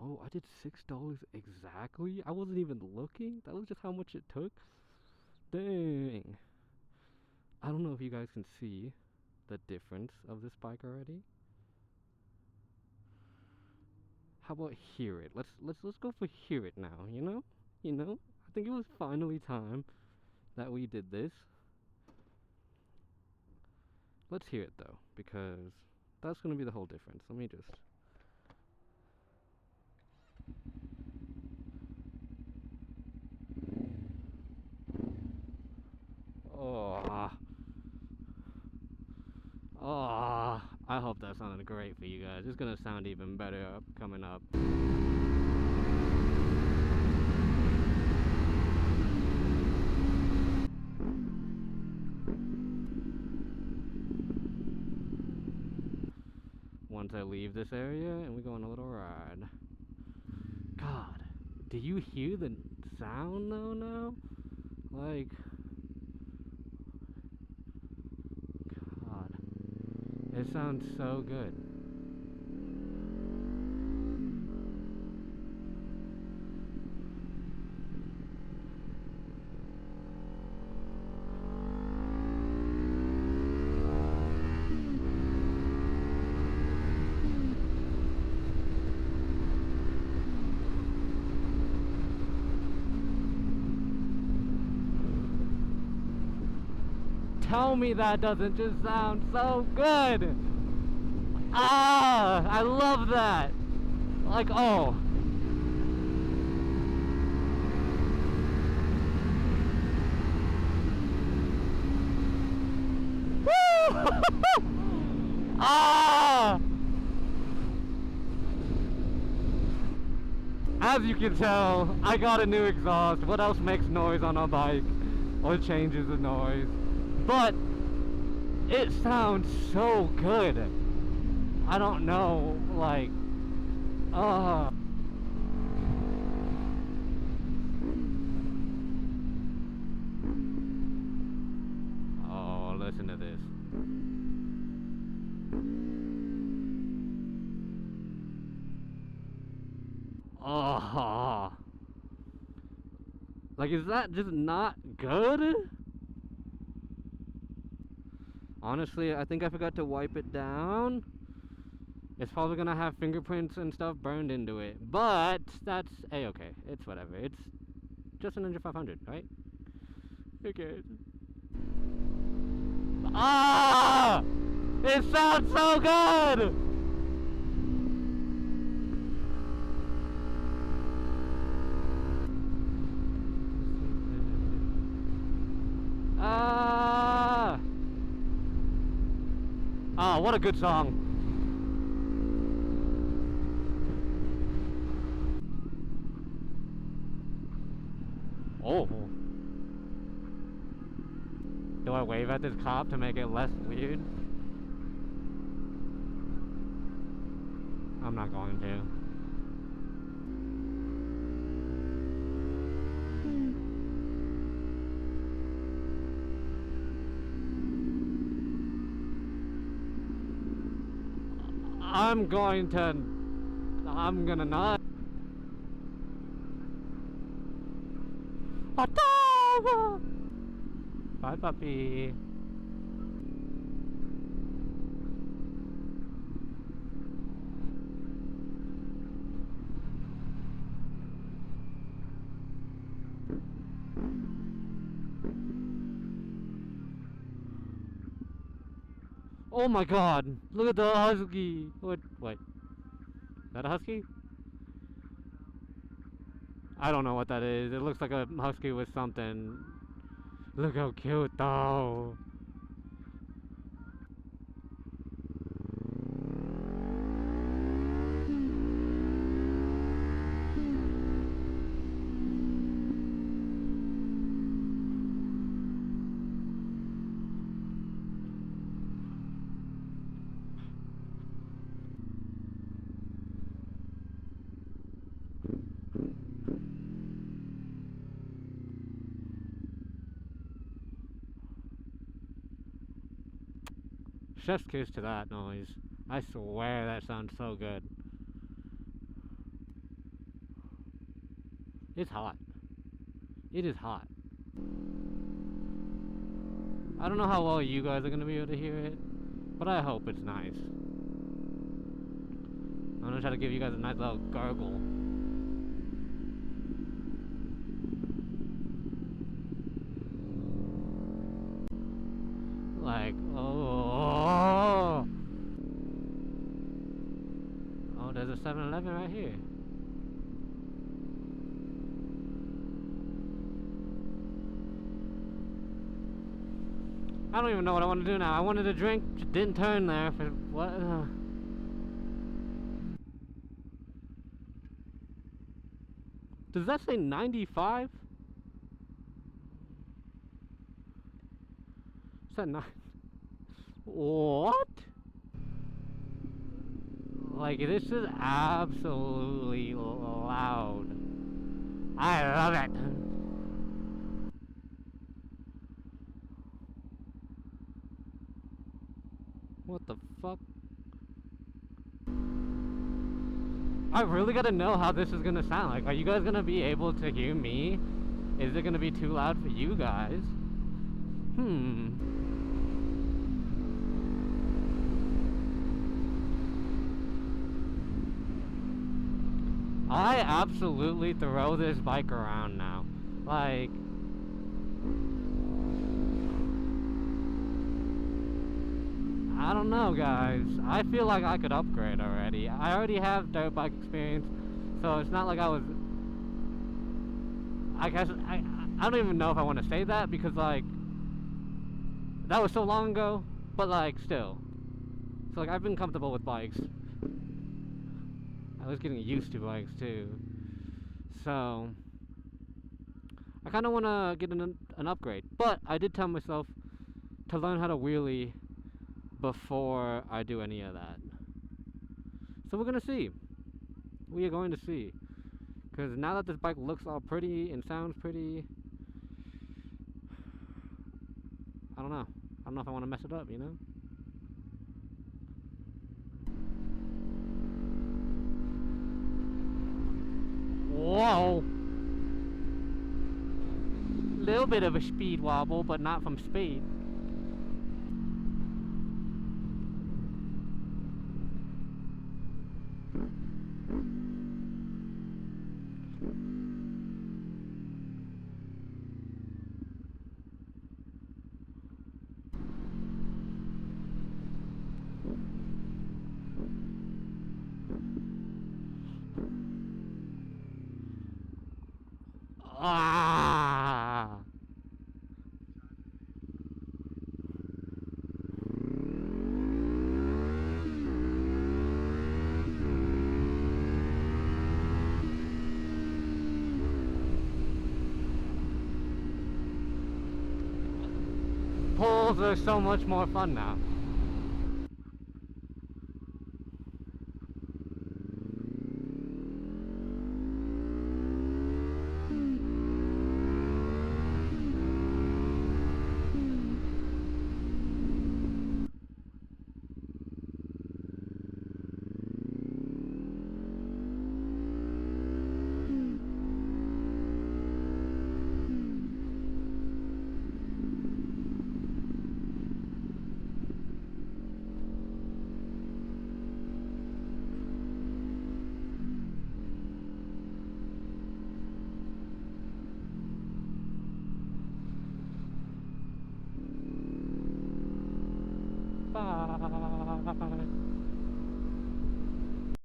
Oh, I did $6 exactly? I wasn't even looking? That was just how much it took? Dang. I don't know if you guys can see the difference of this bike already. How about hear it? Let's go for hear it now, you know? You know? I think it was finally time that we did this. Let's hear it though, because that's gonna be the whole difference. Let me just Oh, I hope that sounded great for you guys. It's gonna sound even better coming up. Once I leave this area and we go on a little ride. God, do you hear the sound though now? Like, God, it sounds so good. Tell me that doesn't just sound so good! Ah! I love that! Like, oh. Woo! Ah! As you can tell, I got a new exhaust. What else makes noise on a bike? Or changes the noise? But it sounds so good. I don't know, like, oh, listen to this. Oh, like, is that just not good? Honestly, I think I forgot to wipe it down. It's probably gonna have fingerprints and stuff burned into it, but that's a-okay. It's whatever. It's just a Ninja 500, right? Okay. Ah! It sounds so good! Ah! Ah, what a good song. Oh. Do I wave at this cop to make it less weird? I'm not going to. I'm gonna not. Bye, puppy. Oh my god, look at the husky. What? Is that a husky? I don't know what that is. It looks like a husky with something. Look how cute though. Chef's kiss to that noise. I swear that sounds so good. It's hot. It is hot. I don't know how well you guys are gonna be able to hear it, but I hope it's nice. I'm gonna try to give you guys a nice little gargle. Like, oh, there's a 7-Eleven right here. I don't even know what I want to do now. I wanted to drink, just didn't turn there. For what? Does that say 95? Is that 9? What? Like, this is absolutely loud. I love it. What the fuck? I really gotta know how this is gonna sound. Like, are you guys gonna be able to hear me? Is it gonna be too loud for you guys? I absolutely throw this bike around now. Like, I don't know, guys. I feel like I could upgrade already. I already have dirt bike experience, so it's not like I was... I guess, I don't even know if I want to say that, because, like, that was so long ago, but, like, still. So, like, I've been comfortable with bikes. I was getting used to bikes, too. So, I kind of want to get an upgrade. But I did tell myself to learn how to wheelie before I do any of that. So we're gonna see. We are going to see. Because now that this bike looks all pretty and sounds pretty, I don't know. I don't know if I want to mess it up, you know? Whoa! Little bit of a speed wobble, but not from speed. Ah! Pulls are so much more fun now. Bye.